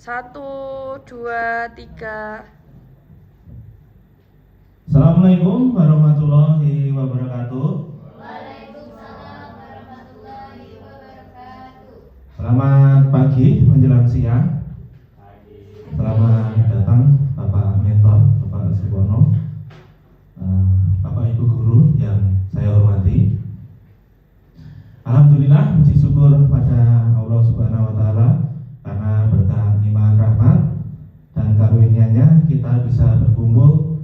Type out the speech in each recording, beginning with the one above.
Satu, dua, tiga. Assalamualaikum warahmatullahi wabarakatuh. Waalaikumsalam warahmatullahi wabarakatuh. Selamat pagi menjelang siang. Selamat datang Bapak Mentor, Bapak Sriwono, Bapak Ibu Guru yang saya hormati. Alhamdulillah, puji syukur pada Allah Subhanahu wa Ta'ala karena berkat limpahan rahmat dan karunia-Nya kita bisa berkumpul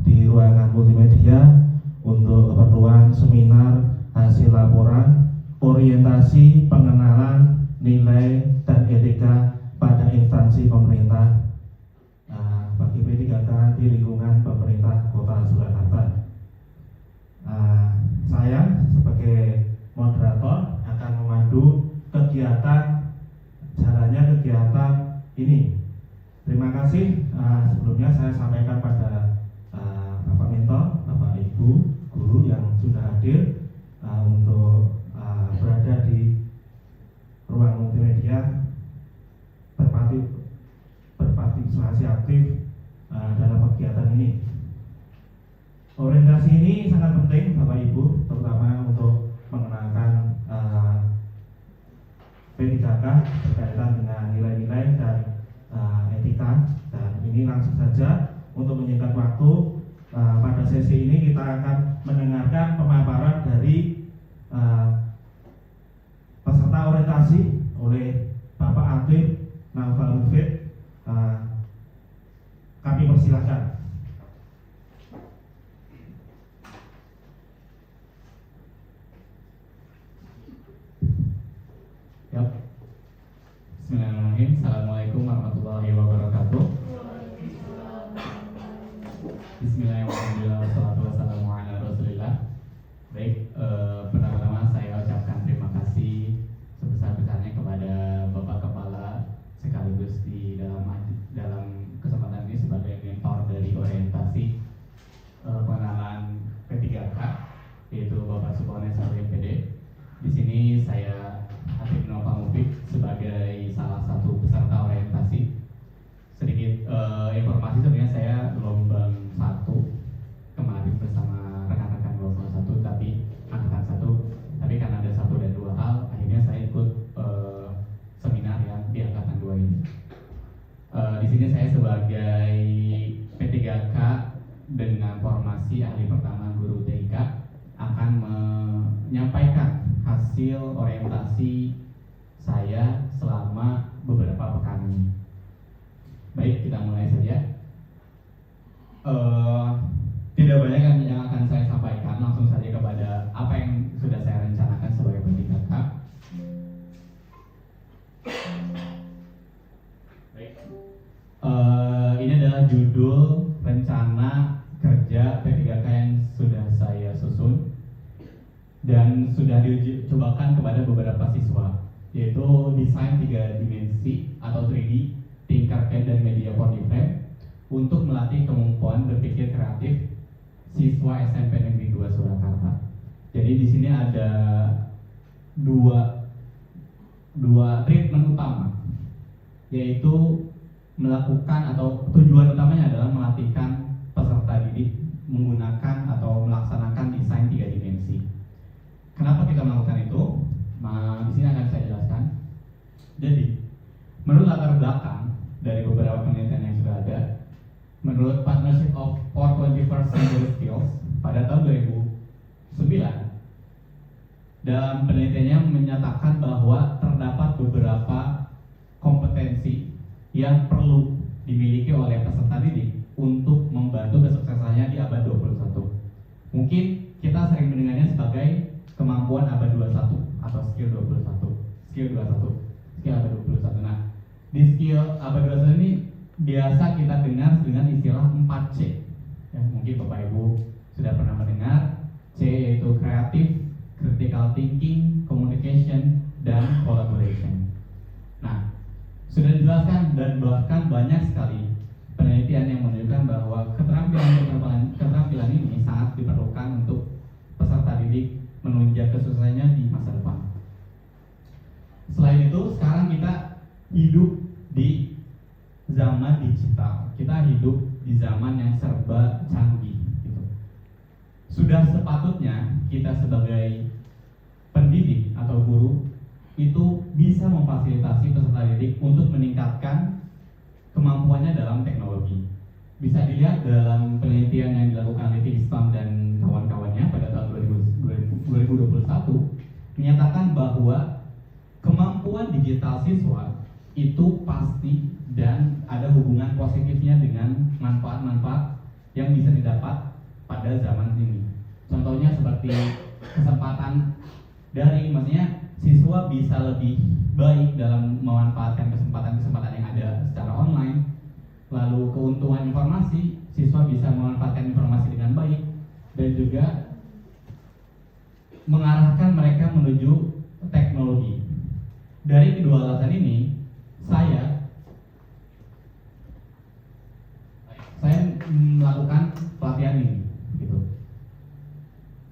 di ruangan multimedia untuk keperluan seminar hasil laporan orientasi pengenalan nilai dan etika pada instansi pemerintah bagi P3K di lingkungan pemerintah Kota Surakarta. Saya sebagai moderator akan memandu jalannya kegiatan ini. Terima kasih. Sebelumnya saya sampaikan pada Bapak Mentor, Bapak Ibu Guru yang sudah hadir untuk berada di ruang multimedia berpartisipasi aktif dalam kegiatan ini. Orientasi ini sangat penting Bapak Ibu, terutama untuk mengenalkan P3K berkaitan dengan nilai-nilai dan etika. Dan ini langsung saja untuk menyingkat waktu, pada sesi ini kita akan mendengarkan pemaparan dari peserta orientasi oleh Bapak Atif Naufal Mufid. Kami persilahkan. Bismillahirrahmanirrahim. Assalamualaikum warahmatullahi wabarakatuh. Bismillahirrahmanirrahim. Wassalatu wassalamu ala rasulillah. Baik, pertama-tama saya ucapkan terima kasih sebesar-besarnya kepada Bapak Kepala sekaligus di dalam kesempatan ini sebagai mentor dari orientasi pengenalan P3K, yaitu Bapak Supones MPD. Di sini saya Atif Naufal Mufid sebagai salah satu peserta orientasi. Sedikit informasi, sebenarnya saya gelombang 1 kemarin bersama rekan-rekan gelombang 1 tapi angkatan 1, tapi karena ada 1 dan 2 hal akhirnya saya ikut seminar yang di angkatan 2 ini. Di sini saya sebagai P3K dengan formasi ahli pertama guru TIK akan menyampaikan hasil orientasi saya selama beberapa pekan ini. Baik, kita mulai saja. Tidak banyak yang akan saya sampaikan, langsung saja kepada apa yang sudah saya rencanakan sebagai P3K. Baik, ini adalah judul rencana kerja P3K yang sudah saya susun dan sudah dicobakan kepada beberapa siswa, yaitu desain 3 dimensi atau 3D, Tinkercad dan Media for Different untuk melatih kemampuan berpikir kreatif siswa SMP Negeri 2 Surakarta. Jadi di sini ada dua treatment utama, yaitu melakukan atau tujuan utamanya adalah melatihkan peserta didik menggunakan atau melaksanakan desain 3 dimensi. Kenapa kita melakukan itu? Di sini akan saya jelaskan. Jadi, menurut latar belakang dari beberapa penelitian yang sudah ada, menurut Partnership for 21st Century Skills pada tahun 2009, dalam penelitiannya menyatakan bahwa terdapat beberapa kompetensi yang perlu dimiliki oleh peserta didik untuk membantu kesuksesannya di abad 21. Mungkin kita sering mendengarnya sebagai kemampuan abad 21 atau skill 21, skill abad 21. Nah, di skill abad 21 ini biasa kita dengar dengan istilah 4C. Ya, mungkin Bapak Ibu sudah pernah mendengar. C yaitu kreatif, critical thinking, communication, dan collaboration. Nah, sudah dijelaskan dan bahkan banyak sekali penelitian yang menunjukkan bahwa keterampilan ini sangat diperlukan untuk peserta didik menunjang kesuksesannya di masa depan. Selain itu, sekarang kita hidup di zaman digital. Kita hidup di zaman yang serba canggih gitu. Sudah sepatutnya kita sebagai pendidik atau guru itu bisa memfasilitasi peserta didik untuk meningkatkan kemampuannya dalam teknologi. Bisa dilihat dalam penelitian yang dilakukan Livi Islam dan kawan-kawannya pada tahun 2021 menyatakan bahwa kemampuan digital siswa itu pasti dan ada hubungan positifnya dengan manfaat-manfaat yang bisa didapat pada zaman ini. Contohnya seperti kesempatan daring, maksudnya siswa bisa lebih baik dalam memanfaatkan kesempatan-kesempatan yang ada secara online. Lalu keuntungan informasi, siswa bisa memanfaatkan informasi dengan baik dan juga mengarahkan mereka menuju teknologi. Dari kedua alasan ini, saya melakukan pelatihan ini gitu.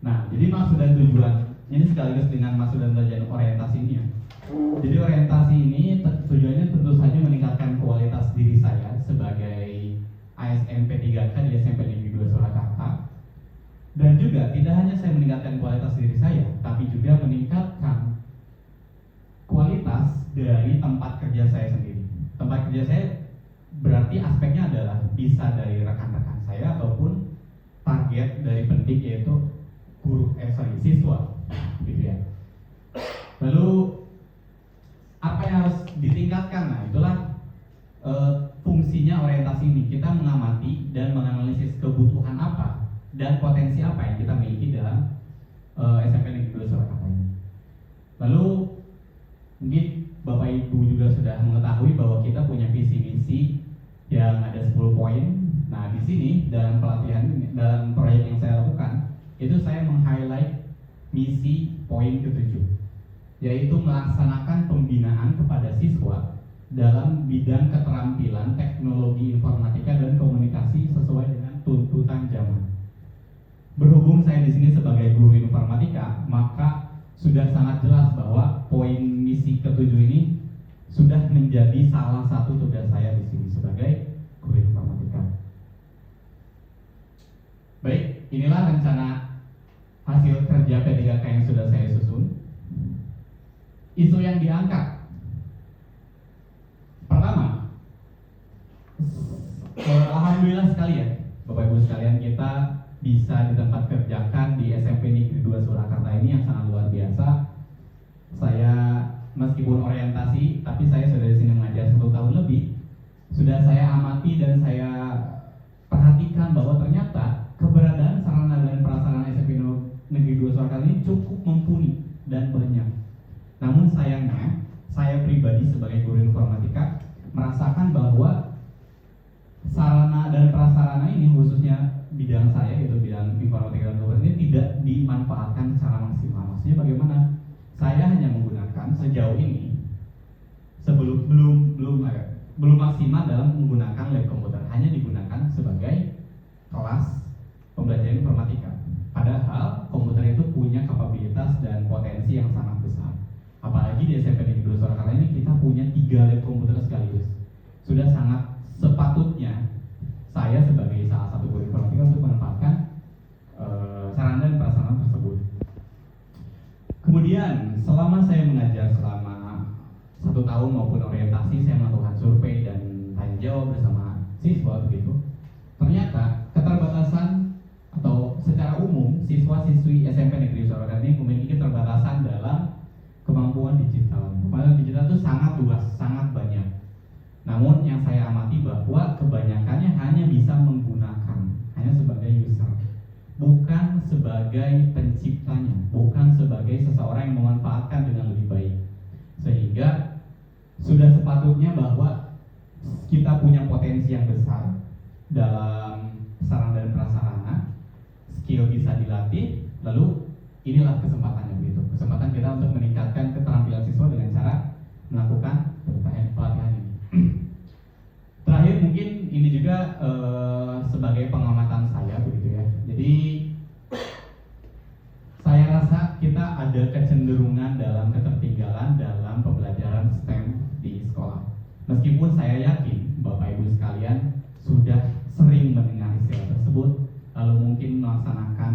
Nah, jadi maksud dan tujuan ini sekaligus dengan maksud dan tujuan orientasi ini ya. Jadi orientasi ini tujuannya tentu saja meningkatkan kualitas diri saya sebagai ASN P3K di SMP Negeri 2 Surakarta. Dan juga tidak hanya saya meningkatkan kualitas diri saya, tapi juga meningkatkan kualitas dari tempat kerja saya sendiri. Tempat kerja saya berarti aspeknya adalah bisa dari rekan-rekan saya ataupun target dari pendidik yaitu siswa gitu ya. Lalu apa yang harus ditingkatkan? Nah, itulah fungsinya orientasi ini. Kita mengamati dan menganalisis kebutuhan apa dan potensi apa yang kita miliki dalam SMP Negeri 2 Surakarta ini. Lalu mungkin Bapak Ibu juga sudah mengetahui bahwa kita punya visi misi yang ada 10 poin. Nah, di sini dalam pelatihan, dalam proyek yang saya lakukan, itu saya meng-highlight misi poin ke-7, yaitu melaksanakan pembinaan kepada siswa dalam bidang keterampilan teknologi informatika dan komunikasi sesuai dengan tuntutan zaman. Berhubung saya di sini sebagai guru informatika, maka sudah sangat jelas bahwa poin misi ke-7 ini sudah menjadi salah satu tugas saya di sini sebagai guru informatika. Baik, inilah rencana hasil kerja P3K yang sudah saya susun. Isu yang diangkat, pertama, alhamdulillah sekali ya Bapak Ibu sekalian, kita bisa di tempat kerjakan di SMP Negeri 2 Surakarta ini yang sangat luar biasa. Saya meskipun orientasi, tapi saya sudah di sini mengajar 1 tahun lebih. Sudah saya amati dan saya perhatikan bahwa ternyata keberadaan sarana dan prasarana SMP Negeri 2 Surakarta ini cukup mumpuni dan banyak. Namun sayangnya, saya pribadi sebagai guru informatika merasakan bahwa sarana dan prasarana ini, khususnya bidang saya yaitu bidang informatika dan komputer ini, tidak dimanfaatkan secara maksimal. Maksudnya bagaimana? Saya hanya menggunakan sejauh ini belum maksimal dalam menggunakan lab komputer, hanya digunakan sebagai kelas pembelajaran informatika. Padahal komputer itu punya kapabilitas dan potensi yang sangat besar. Apalagi di SMP Negeri 2 Surakarta ini kita punya 3 lab komputer sekaligus. Sudah sangat sepatutnya saya sebagai salah satu guru informatika untuk memanfaatkan sarana dan prasarana tersebut. Kemudian selama saya mengajar selama 1 tahun maupun orientasi, saya melakukan survei dan tanya jawab bersama siswa begitu. Ternyata keterbatasan atau secara umum siswa-siswi SMP Negeri Surakarta ini memiliki keterbatasan dalam kemampuan digital. Kemampuan digital itu sangat luas, sangat banyak. Namun yang saya amati bahwa kebanyakannya hanya bisa menggunakan, hanya sebagai user, bukan sebagai penciptanya, bukan sebagai seseorang yang memanfaatkan dengan lebih baik. Sehingga sudah sepatutnya bahwa kita punya potensi yang besar dalam sarana dan prasarana, skill bisa dilatih, lalu inilah kesempatannya begitu. Kesempatan kita untuk meningkatkan keterampilan siswa dengan cara melakukan pelatihan ini. Terakhir mungkin ini juga sebagai pengamatan saya begitu ya. Jadi saya rasa kita ada kecenderungan dalam ketertinggalan dalam pembelajaran STEM di sekolah. Meskipun saya yakin Bapak Ibu sekalian sudah sering mendengar istilah tersebut, lalu mungkin melaksanakan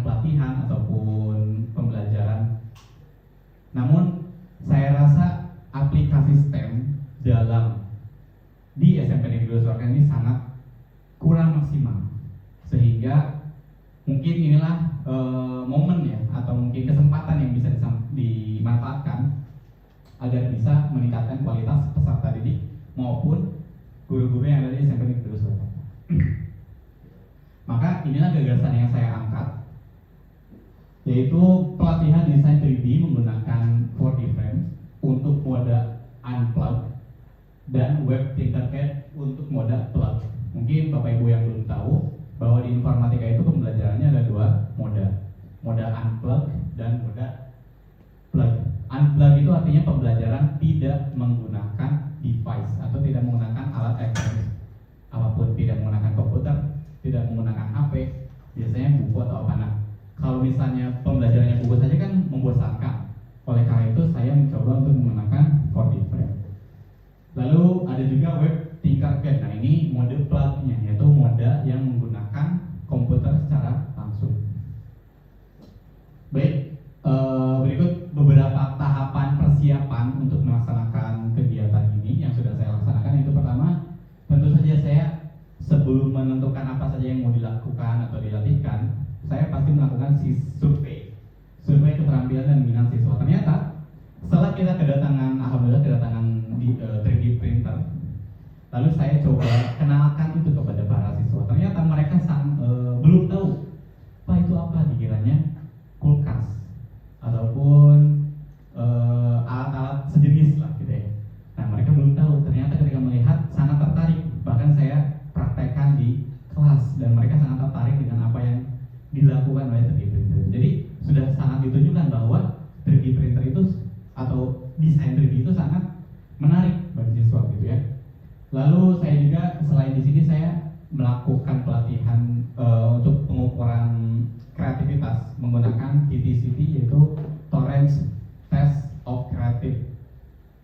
pelatihan ataupun pembelajaran. Namun saya rasa aplikasi STEM di SMP Negeri Surakarta ini sangat kurang maksimal, sehingga mungkin inilah momen ya, atau mungkin kesempatan yang bisa dimanfaatkan agar bisa meningkatkan kualitas peserta didik maupun guru-guru yang ada di SMP Negeri Surakarta. Maka inilah gagasan yang saya angkat, yaitu pelatihan desain 3D menggunakan 4D frame untuk mode unplug dan web Tinkercad untuk mode plug. Mungkin Bapak Ibu yang belum tahu bahwa di informatika itu pembelajarannya ada dua mode unplug dan mode plug. Unplug itu artinya pembelajaran tidak menggunakan device atau tidak menggunakan alat elektronik apapun, tidak menggunakan komputer, tidak menggunakan HP, biasanya buku atau apa. Nah, kalau misalnya pembelajarannya buku saja kan membosankan. Oleh karena itu saya mencoba untuk menggunakan 4D frame. Lalu ada juga web Tinkercad. Nah, ini mode plug-nya, yaitu mode yang menggunakan komputer secara langsung. Baik, berikut beberapa tahapan persiapan untuk melaksanakan kegiatan ini yang sudah saya laksanakan. Itu pertama, tentu saja saya sebelum menentukan apa saja yang mau dilakukan atau dilatihkan, saya pasti melakukan survei keterampilan dan minat siswa. Ternyata setelah kita alhamdulillah kedatangan di 3D printer, lalu saya coba kenalkan itu kepada para siswa. Ternyata mereka belum tahu apa itu, apa dikiranya kulkas ataupun alat-alat sejenis lah gitu ya. Nah, mereka belum tahu. Ternyata ketika melihat sangat tertarik, bahkan saya praktekkan di kelas dan mereka sangat tertarik dengan apa yang dilakukan oleh 3D printer. Jadi sudah sangat ditunjukkan bahwa 3D printer itu atau desain 3D itu sangat menarik bagi siswa gitu ya. Lalu saya juga selain di sini saya melakukan pelatihan untuk pengukuran kreativitas menggunakan TTCT, yaitu Torrance Test of Creative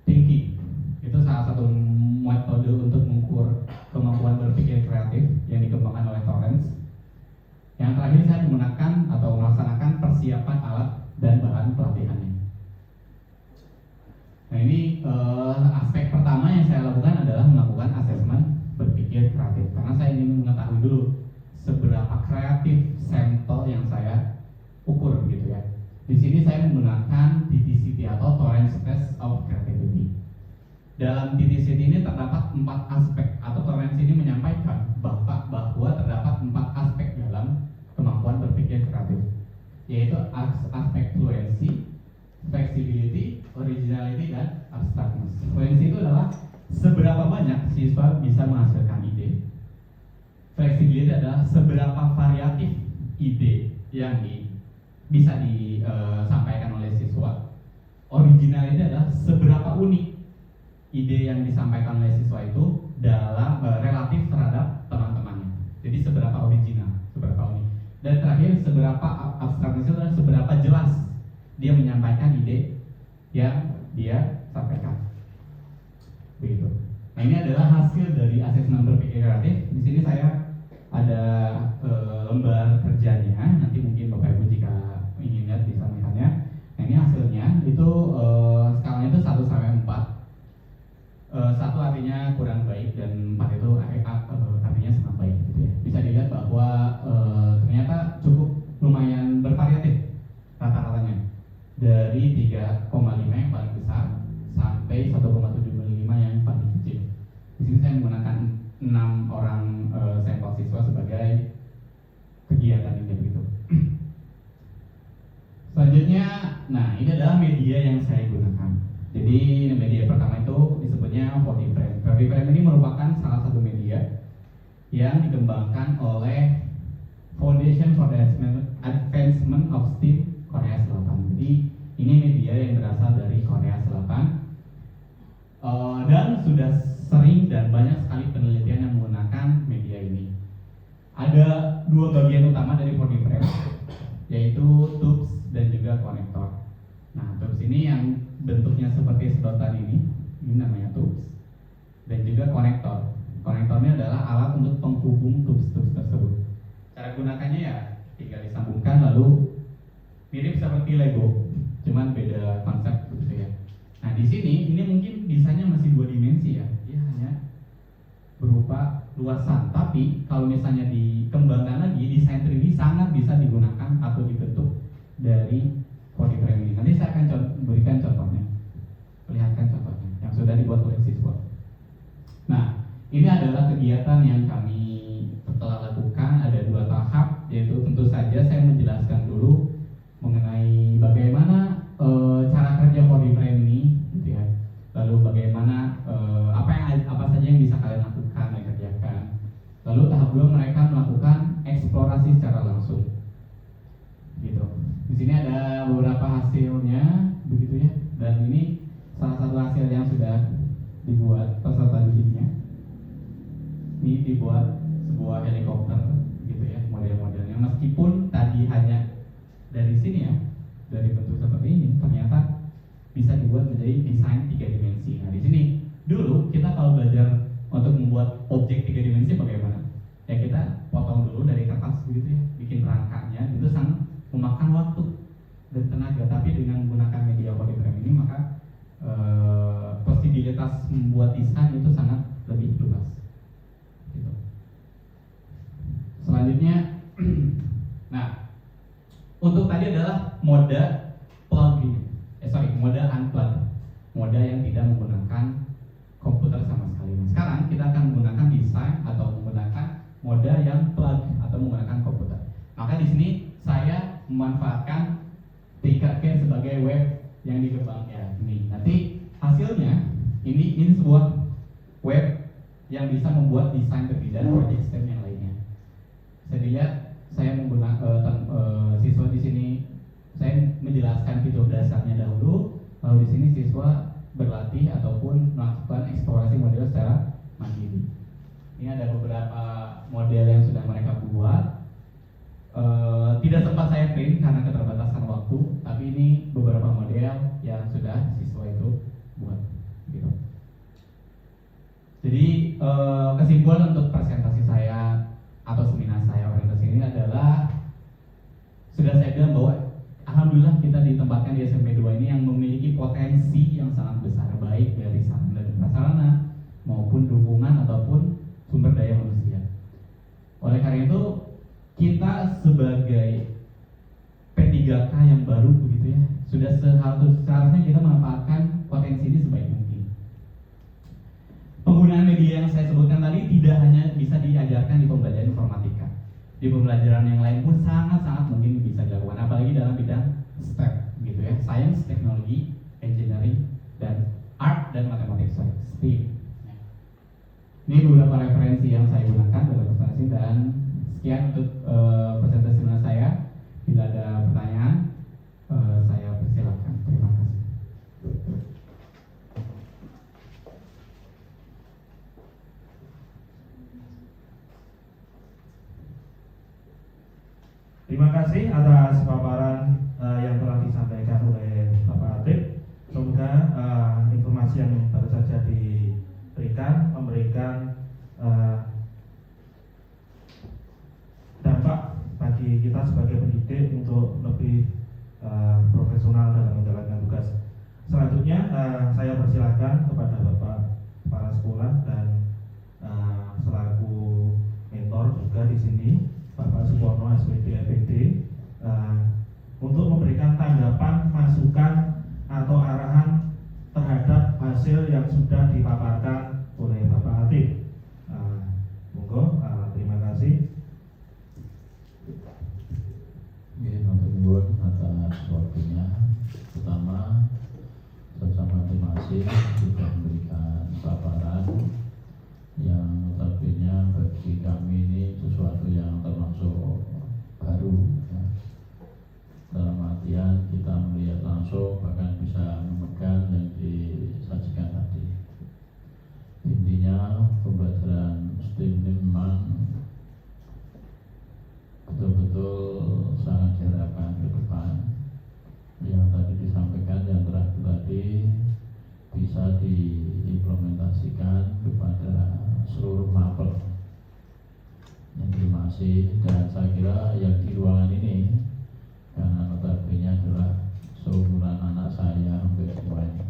Thinking. Itu salah satu metode untuk mengukur kemampuan berpikir kreatif yang dikembangkan oleh Torrance. Yang terakhir saya menggunakan atau melaksanakan persiapan alat dan bahan pelatihannya. Nah, ini aspek pertama yang saya lakukan adalah melakukan asesmen berpikir kreatif, karena saya ingin mengetahui dulu seberapa kreatif sampel yang saya ukur gitu ya. Di sini saya menggunakan TTCT atau Torrance Test of Creativity. Dalam TTCT ini terdapat 4 aspek, atau Torrance ini menyampaikan bahwa terdapat 4 aspek dalam kemampuan berpikir kreatif, yaitu aspek fluency, flexibility, originality, dan abstractness. Fluency itu adalah seberapa banyak siswa bisa menghasilkan ide. Flexibility adalah seberapa variatif ide yang bisa disampaikan oleh siswa. Originality adalah seberapa unik ide yang disampaikan oleh siswa itu dalam relatif terhadap teman-temannya. Jadi seberapa original, seberapa unik. Dan terakhir, seberapa abstrakness itu adalah seberapa jelas dia menyampaikan ide yang dia sampaikan. Begitu. Nah, ini adalah hasil dari asesmen berpikir kreatif. Di sini saya ada lembar kerjanya. Nanti mungkin Bapak Ibu jika ingin lihat bisa melihatnya. Nah, ini hasilnya itu skalanya itu 1 sampai 4. 1 artinya kurang baik dan 4 itu artinya sangat baik gitu ya. Bisa dilihat bahwa ternyata cukup lumayan bervariatif rata-ratanya. Dari 3,5 yang paling besar sampai 1,75 yang paling kecil. Di sini saya menggunakan 6 orang sampel siswa sebagai kegiatan ini begitu. Selanjutnya, nah ini adalah media yang saya gunakan. Jadi media pertama itu disebutnya 4D frame. 4D frame ini merupakan salah satu media yang dikembangkan oleh Foundation for the Advancement of STEAM Korea Selatan. Jadi ini media yang berasal dari Korea Selatan dan sudah sering dan banyak sekali penelitian yang menggunakan media ini. Ada 2 bagian utama dari 4D frame, yaitu tubes dan juga konektor. Nah, tubes ini yang bentuknya seperti sedotan ini namanya tubes. juga konektor. Konektornya adalah alat untuk penghubung tubes-tubes tersebut. Cara gunakannya ya tinggal disambungkan, lalu mirip seperti Lego, cuman beda konsep gitu ya. Nah di sini ini mungkin desainnya masih 2 dimensi ya, dia hanya berupa luasan. Tapi kalau misalnya dikembangkan lagi, desain 3D sangat bisa digunakan atau dibentuk dari body frame ini. Nanti saya akan berikan contohnya, perlihatkan contohnya yang sudah dibuat oleh siswa. Nah, ini adalah kegiatan yang kami telah lakukan. Ada 2 tahap, yaitu tentu saja saya menjelaskan dulu mengenai bagaimana cara kerja body frame ini, gitu ya. Lalu bagaimana apa saja yang bisa kalian lakukan dan kerjakan. Lalu tahap 2 mereka melakukan eksplorasi secara langsung, gitu. Di sini ada beberapa hasilnya, begitu ya. Dan ini salah satu hasil yang sudah dibuat peserta didiknya. Ini dibuat sebuah helikopter, gitu ya, model-modelnya. Meskipun tadi hanya dari sini ya, dari bentuk seperti ini, ternyata bisa dibuat menjadi desain 3 dimensi. Nah di sini dulu kita kalau belajar untuk membuat objek 3 dimensi bagaimana? Ya kita potong dulu dari kertas, begitu ya, bikin rangkanya. Itu sangat memakan waktu dan tenaga. Tapi dengan menggunakan media body frame ini, maka posibilitas membuat desain itu sangat lebih luas, gitu. Selanjutnya nah untuk tadi adalah mode plug in, mode unplug, mode yang tidak menggunakan komputer sama sekali. Nah, sekarang kita akan menggunakan desain atau menggunakan mode yang plug atau menggunakan komputer. Maka di sini saya memanfaatkan Tinkercad sebagai web yang dikembangkan ya. Ini nanti hasilnya ini sebuah web yang bisa membuat desain 3D dan project stem yang lainnya. Bisa dilihat saya menggunakan siswa di sini, saya menjelaskan fitur dasarnya dahulu, lalu di sini siswa berlatih ataupun melakukan eksplorasi model secara mandiri. Ini ada beberapa model yang sudah mereka buat. Tidak sempat saya print karena keterbatasan waktu, tapi ini beberapa model yang sudah siswa itu buat, gitu. Jadi kesimpulan untuk presentasi saya atau seminar saya orientasi ini adalah, sudah saya bilang bahwa alhamdulillah kita ditempatkan di SMP 2 ini yang memiliki potensi yang sangat besar, baik dari sarana dan prasarana maupun dukungan ataupun sumber daya manusia. Oleh karena itu kita sebagai P3K yang baru, begitu ya, sudah seharusnya kita memanfaatkan potensi ini sebaik mungkin. Penggunaan media yang saya sebutkan tadi tidak hanya bisa diajarkan di pembelajaran informatika, di pembelajaran yang lain pun sangat-sangat mungkin bisa dilakukan, apalagi dalam bidang STEM, gitu ya, science, teknologi, engineering, dan art dan matematik, STEAM. Ini beberapa referensi yang saya gunakan dalam presentasi, dan sekian untuk presentasi seminar saya. Bila ada pertanyaan, saya persilakan. Terima kasih. Terima kasih atas paparan yang telah disampaikan oleh Bapak Atik. Semoga informasi yang baru saja diberikan memberikan dampak bagi kita sebagai pendidik untuk lebih profesional dalam menjalankan tugas. Selanjutnya saya persilakan kepada Bapak Kepala Sekolah dan selaku mentor juga di sini, Bapak Supono SPD FPD, untuk memberikan tanggapan, masukan atau arahan terhadap hasil yang sudah dipaparkan oleh Bapak Atik. Monggo, terima kasih. Nuwun atas waktunya. Pertama, bersama terima kasih sudah memberikan paparan yang notabene bagi kami ini sesuatu yang termasuk baru ya. Dalam artian kita melihat langsung, bahkan bisa memegang yang disajikan tadi. Intinya pembelajaran STEM ini memang betul-betul sangat diharapkan ke depan. Yang tadi disampaikan, yang terakhir tadi bisa diimplementasikan masing-masing, dan saya kira yang di ruangan ini karena notabene adalah seumuran anak saya hampir semuanya,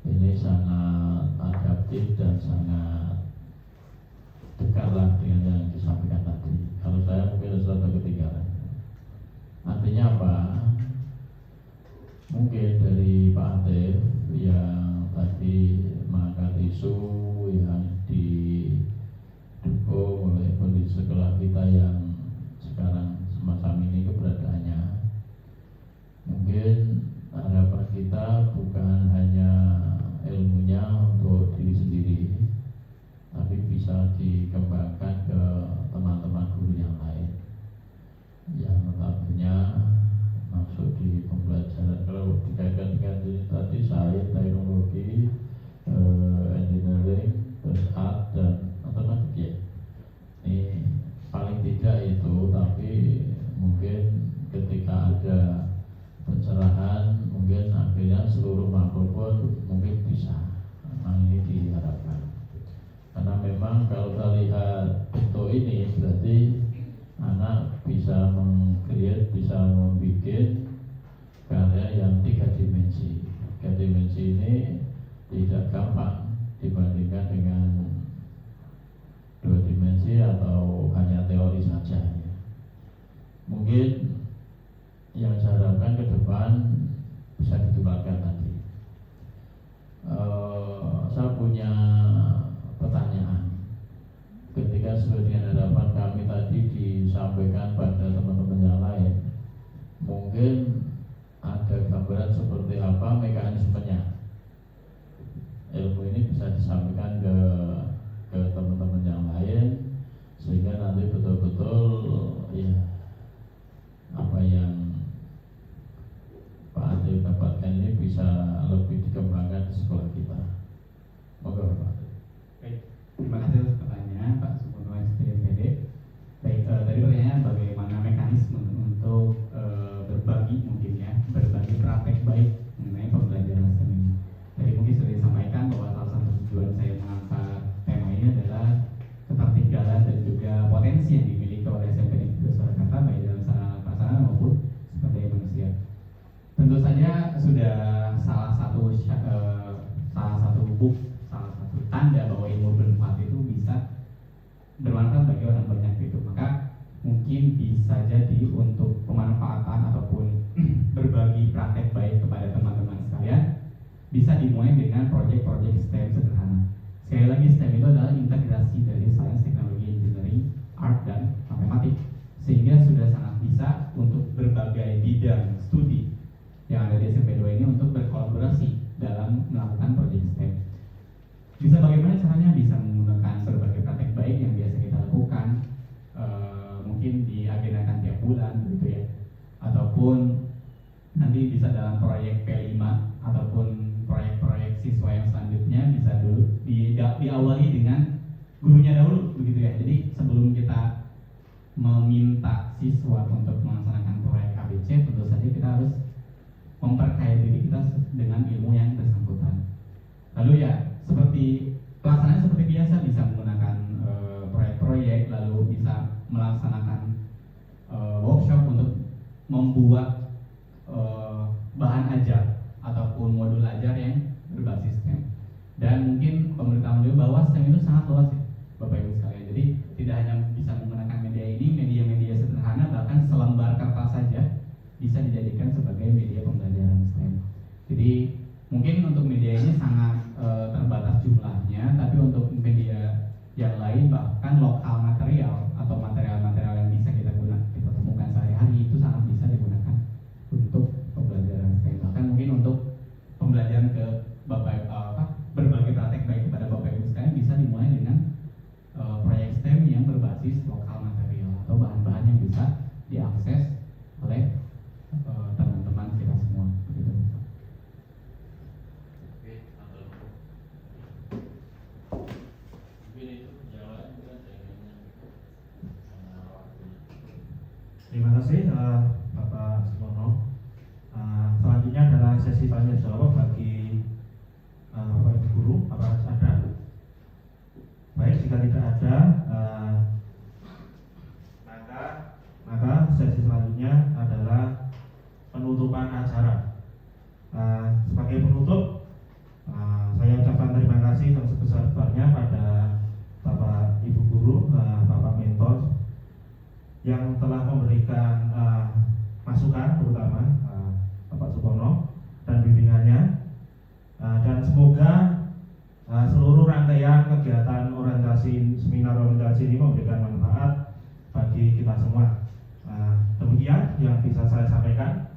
ini sangat adaptif dan sangat dekatlah dengan yang disampaikan tadi. Kalau saya mungkin sudah ketinggalan. Artinya apa? Mungkin dari Pak Atif yang tadi mengangkat isu yang didukung oleh kondisi sekolah kita yang sekarang semacam ini keberadaannya, mungkin harapan kita bukan hanya ilmunya untuk diri sendiri, tapi bisa dikembangkan ke teman-teman guru yang lain yang notabene masuk di pembelajaran. Kalau dikaitkan dengan ini tadi sains, teknologi, engineering, terus art dan matematik ya. Ini paling tidak itu, tapi mungkin ketika ada pencerahan mungkin akhirnya seluruh makhluk pun mungkin bisa. Memang ini diharapkan. Karena memang kalau kita lihat bentuk ini berarti anak bisa meng-create, bisa membuat karya yang 3 dimensi. 3 dimensi ini tidak gampang dibandingkan dengan 2 dimensi atau hanya teori saja. Mungkin yang saya harapkan ke depan bisa ditularkan tadi. Saya punya pertanyaan. Ketika sesuai dengan harapan kami tadi disampaikan pada teman-teman yang lain, mungkin ada gambaran seperti apa mekanismenya. Ilmu ini bisa disampaikan ke teman-teman yang lain sehingga nanti betul-betul ya apa yang Pak Ade dapatkan ini bisa lebih dikembangkan di sekolah kita. Moga Pak Ade. Baik, terima kasih atas pertanyaan Pak Supono SPMPD. Baik, tadi pertanyaan bagaimana mekanisme untuk berbagi mungkin ya, berbagi praktek baik mengenai pembelajaran STEM ini. Tadi mungkin sudah disampaikan bahwa salah satu tujuan saya mengangkat tema ini adalah ketertinggalan dan juga potensi yang dimiliki oleh SMP Negeri Surakarta baik dalam sarana maupun sumber daya manusia. Tentu saja sudah salah satu tanda bahwa ilmu bermanfaat itu bisa bermanfaat bagi orang banyak gitu. Maka mungkin bisa jadi untuk pemanfaatan ataupun berbagi praktek baik kepada teman-teman sekalian bisa dimulai dengan proyek-proyek STEM sederhana. Sekali lagi, STEM itu adalah integrasi dari sains, teknologi, engineering, art, dan matematik, sehingga sudah sangat bisa untuk berbagai bidang studi yang ada di SMP 2 ini untuk berkolaborasi dalam melakukan proyek STEM. Bisa bagaimana caranya? Bisa menggunakan berbagai praktek baik yang biasa kita lakukan, mungkin diagendakan tiap bulan gitu ya, ataupun nanti bisa dalam proyek P5 ataupun proyek-proyek siswa yang selanjutnya bisa dulu diawali dengan gurunya dahulu begitu ya. Jadi sebelum kita meminta siswa untuk melaksanakan proyek ABC, tentu saja kita harus memperkaya diri kita dengan ilmu yang bersangkutan. Lalu ya seperti pelaksanaan seperti biasa, bisa menggunakan proyek-proyek, lalu bisa melaksanakan workshop untuk membuat bahan ajar ataupun modul ajar yang berbasis STEM. Dan mungkin pemerintah melihat bahwa STEM itu sangat luas ya, Bapak Ibu sekalian. Jadi tidak hanya bisa menggunakan media ini, media-media sederhana, bahkan selembar kertas saja bisa dijadikan sebagai media pembelajaran STEM. Jadi mungkin untuk media ini sangat terbatas jumlahnya, tapi untuk media yang lain bahkan lokal material atau material-material yang bisa kita temukan sehari-hari itu sangat bisa digunakan untuk pembelajaran STEM. Bahkan mungkin untuk pembelajaran ke berbagai praktek baik kepada Bapak Ibu sekalian bisa dimulai dengan proyek STEM yang berbasis lokal material atau bahan-bahan yang bisa diakses oleh teman-teman kita semua begitu. Terima kasih Bapak Supono. Selanjutnya adalah sesi tanya jawab bagi Bapak Ibu guru. Apakah ada? Baik, jika tidak ada, yang telah memberikan masukan, terutama Bapak Supono dan bimbingannya, dan semoga seluruh rangkaian kegiatan orientasi seminar orientasi ini memberikan manfaat bagi kita semua. Demikian yang bisa saya sampaikan.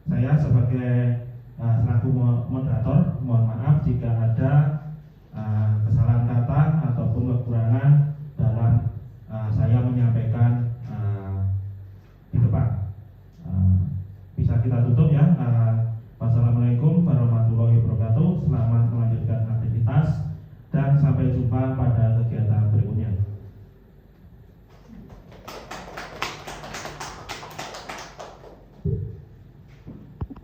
Saya sebagai selaku moderator, mohon maaf jika ada kesalahan kata ataupun kekurangan dalam saya menyampaikan di depan. Bisa kita tutup ya. Wassalamualaikum warahmatullahi wabarakatuh. Selamat melanjutkan aktivitas dan sampai jumpa pada